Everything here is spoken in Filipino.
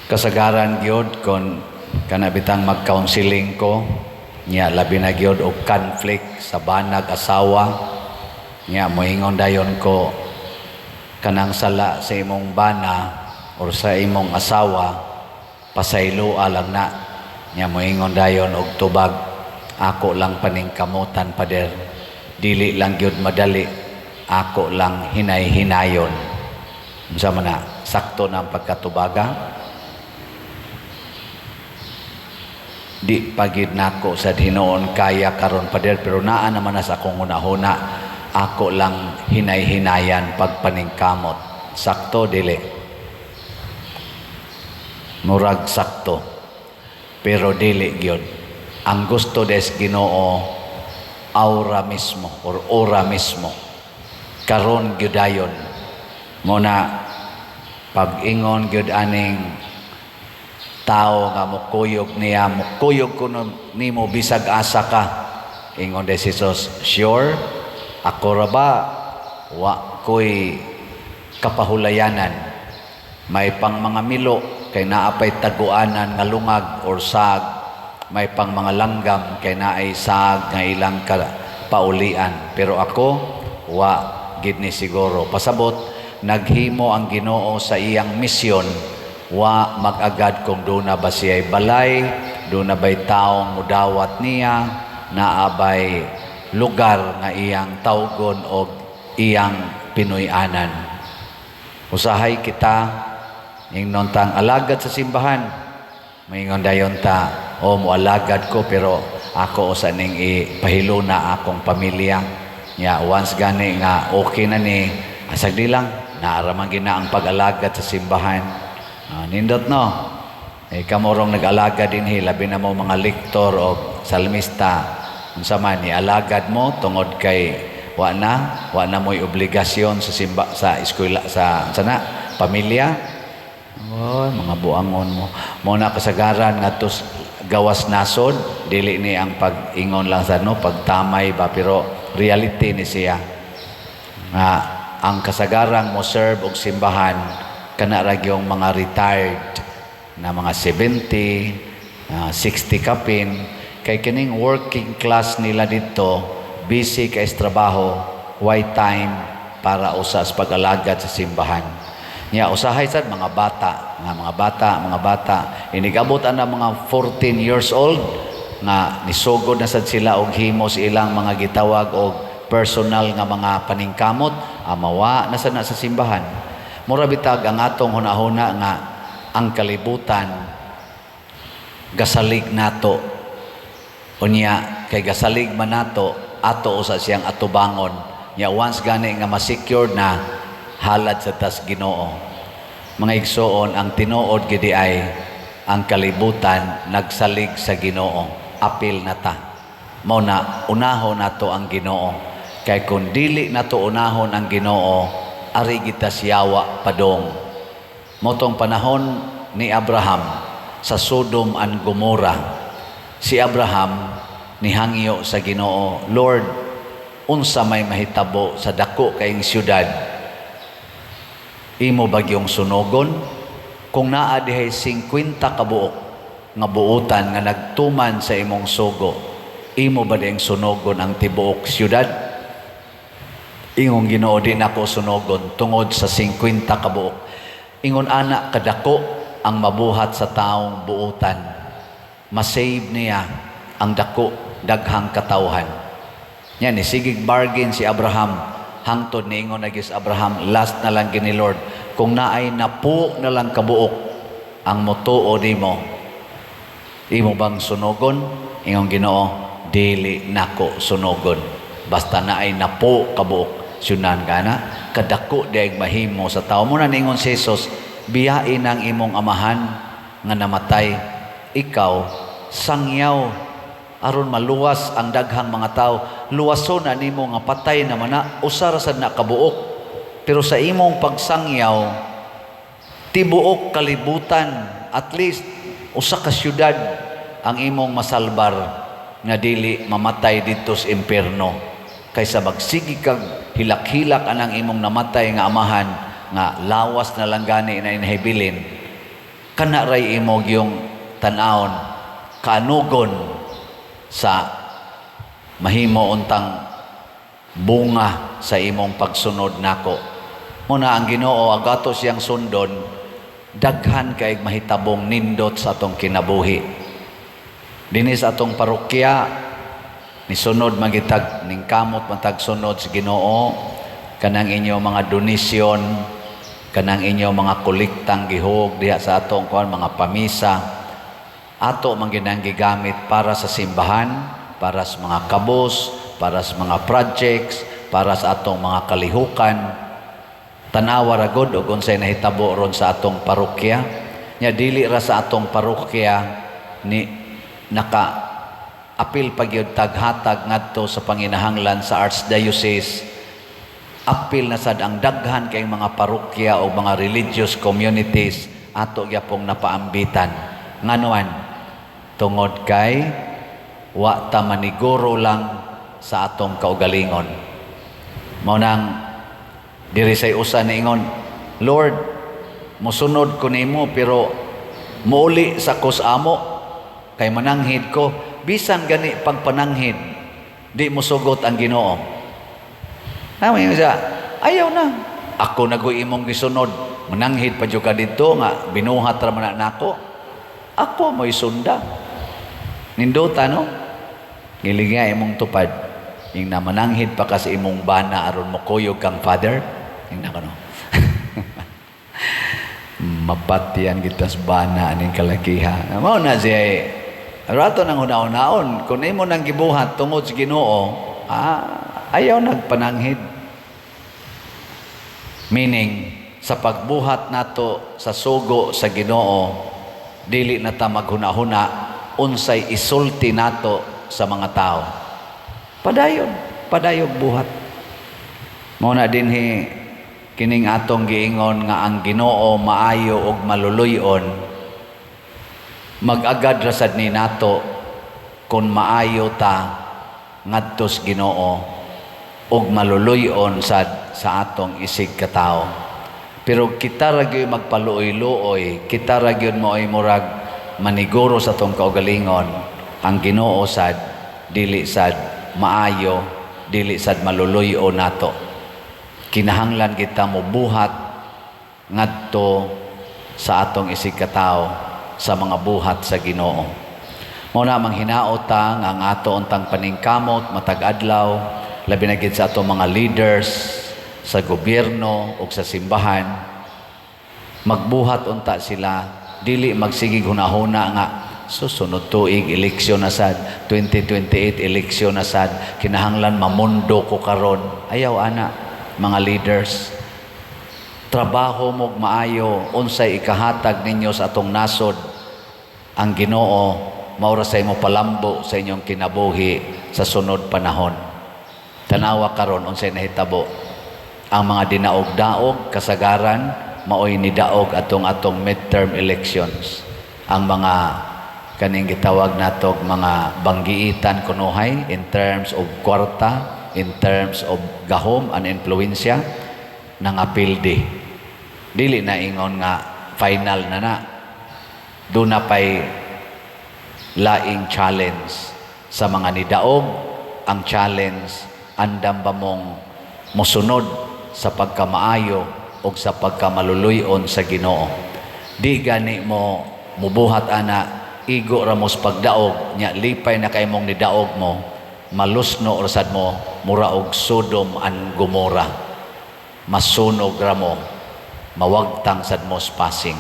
Kasagaran gyud kon kanabitang mag-counseling ko nya labi na gyud og conflict sa banag asawa nya moingon dayon ko kanang sala sa imong bana or sa imong asawa pasaylo lang na nya moingon dayon og tubag ako lang paningkamutan pader dili lang gyud madali ako lang hinay-hinayon unsa man na sakto na ang pagkatubaga. Di pagid nako sa Hinoon kaya karon pader pero naa naman na sa akong hunahuna ako lang hinay-hinayan pagpaningkamot sakto dili murag sakto pero dili gyud ang gusto des Ginoo aura mismo or ora mismo karon gyudayon mo na pag-ingon gyud aning tao nga mukuyog niya, mukuyog ko nimo bisag asa ka. Ingon de Jesus, sure, ako ra ba? Wa ko'y kapahulayanan. May pang mga milo, kay naapay taguanan nga lungag or sag. May pang mga langgam, kay naay sag nga ilang paulian. Pero ako, wa gid ni siguro. Pasabot, naghimo ang Ginoo sa iyang misyon wa mag-agad kung doon na ba siya'y balay, doon na ba'y taong mudawat niya, naabay lugar nga iyang tawgon o iyang pinuyanan. Usahay kita, ingnon tang alagad sa simbahan, maingon dayon ta, o mualagad ko pero ako usa ning ipahilo na akong pamilya. Ya, once gani nga okay na ni, asag di lang, naaraman gina ang pag-alagad sa simbahan. Nindot no kamorong nag-alaga din labi na mo mga lektor o salmista unsa man ni alagad mo tungod kay wa na mo'y obligasyon sa simba sa eskwela sa sana pamilya mga buangon mo na kasagaran ngadto gawas nasod dili ni ang pag-ingon lang sa pagtamay ba pero reality ni siya nga ang kasagaran mo serve og simbahan kana ra gyung mga retired na mga 70, 60 kapin kay kining working class nila dito busy kay trabaho why time para usas pag-alagad sa simbahan nya usahay sad mga bata inigabot ana mga 14 years old nga nisugod na sad sila og himos ilang mga gitawag og personal nga mga paningkamot amawa na sad na sa simbahan. Mura bitag ang atong hunahuna nga ang kalibutan gasalig nato unya kay gasalig man nato ato usa siyang atubangon nya once gani nga ma-secured na halad sa tas Ginoo mga igsoon ang tinuod gidi ay ang kalibutan nagsalig sa Ginoo apil na ta mao na unahon nato ang Ginoo kay kun dili nato unahon ang Ginoo ari kita siyawa padong motong panahon ni Abraham sa Sodom and Gomorrah si Abraham nihangyo sa Ginoo Lord unsa may mahitabo sa dako kayong syudad imo bagyong sunogon kung naa dihay 50 kabuok nga buutan nga nagtuman sa imong sugo imo ba ding sunogon ang tibuok syudad ingon Ginoo di nako sunogon tungod sa 50 kabuok. Ingon ana kadako ang mabuhat sa taong buutan. Masave niya ang dako daghang katawhan. Yan ni sigig bargain si Abraham hangtod niingon na gis Abraham last na lang gini Lord kung naay napo na lang kabuok ang motuo nimo. Imo bang sunogon? Ingon Ginoo dili nako sunogon. Basta naay napo kabuok. Sunan kana kadako daig mahimo sa tao mo na ningon si Jesus biyain ang imong amahan nga namatay ikaw sangyaw aron maluwas ang daghang mga tao luwason na nimo nga patay naman na usar sad na kabuok pero sa imong pagsangyaw tibuok kalibutan at least usa ka syudad ang imong masalbar nga dili mamatay dito sa impierno kaysa magsigi kag hilak-hilak anang imong namatay nga amahan nga lawas na lang gani na inhibilin kana ray imong yung tan-awon kaanugon sa mahimo untang bunga sa imong pagsunod nako. Muna ang Ginoo agato siyang sundon, daghan kay mahitabong nindot sa atong kinabuhi. Dinis atong parokya ni sunod magitag ning kamot matag sunod sa Ginoo, kanang inyo mga donasyon, kanang inyo mga kolektang gihug diha sa atong mga pamisa, ato man ginang gigamit para sa simbahan, para sa mga kabos, para sa mga projects, para sa atong mga kalihukan. Tanawa ra gud og unsay nahitabo ron sa atong parokya. Nya dili ra sa atong parokya ni naka apil pagyud taghatag ngadto sa panginahanglan sa Archdiocese. Apil na sad ang daghan kay mga parokya o mga religious communities ato gyapong napaambitan. Nganuan tungod kay wa ta maniguro lang sa atong kaugalingon. Mao nang diri say usa niingon, Lord, mosunod ko nimo pero muuli sa kusamo kay mananghid ko, bisan gani pagpananghid di mosugot ang Ginoo. Namin siya, ayaw na. Ako nagoy imong gisunod, mananghid pa jud ka dito nga binuhat ra man nako. Ako mo'y sunda. Nindota no? Gilinga imong tupad. Ing na mananghid pa ka sa imong bana aron mo kuyog kang father. Tingnan ko no. Mapatian kita sa bana aning kalakiha. Mao na siya rato nang una-unaon kung imo nang gibuhat tungod sa Ginoo, ayaw nagpananghid. Meaning sa pagbuhat nato sa sugo sa Ginoo, dili na ta maghuna-huna unsay isulti nato sa mga tao. Padayon buhat. Mao na dinhi kining atong giingon nga ang Ginoo maayo ug maluluyon, mag-agad ra sad ni nato kun maayo ta ngadto sa Ginoo ug maluluyon sad sa atong isig katao. Pero kita ra gyud magpaluoy-luoy, kita ra gyud mo'y murag maniguro sa atong kaugalingon, ang Ginoo sad dili sad maayo, dili sad maluluyon nato. Kinahanglan kita mo buhat ngadto sa atong isig katao sa mga buhat sa Ginoo. Mao na manghinaot ta nga ang ato untang paningkamot matag adlaw, labi na gid sa atong mga leaders sa gobyerno ug sa simbahan, magbuhat unta sila, dili magsigig hunahuna nga susunod tuig eleksyon na sad, 2028 eleksyon na sad, kinahanglan mamundo ko karon. Ayaw ana. Mga leaders, trabaho mo maayo unsay ikahatag ninyo sa atong nasod. Ang Ginoo maura sa imo palambo sa inyong kinabuhi sa sunod panahon. Tanawa karon unsay nahitabo. Ang mga dinaog-daog kasagaran maoy nidaog atong midterm elections. Ang mga kaning gitawag natog mga banggiitan kunuhay in terms of kwarta, in terms of gahom and influensya nangapildi. Dili na ingon nga final na. Doon na pa'y laing challenge sa mga nidaog. Ang challenge, andam ba mong musunod sa pagkamaayo o sa pagkamaluluyon sa Ginoo. Di gani mo mubuhat ana, igo ramos pagdaog, nya lipay na kay mong nidaog mo, malusno orsad mo mura og Sodom and Gomorrah, masunog ra mo, mawagtang sad mo passing.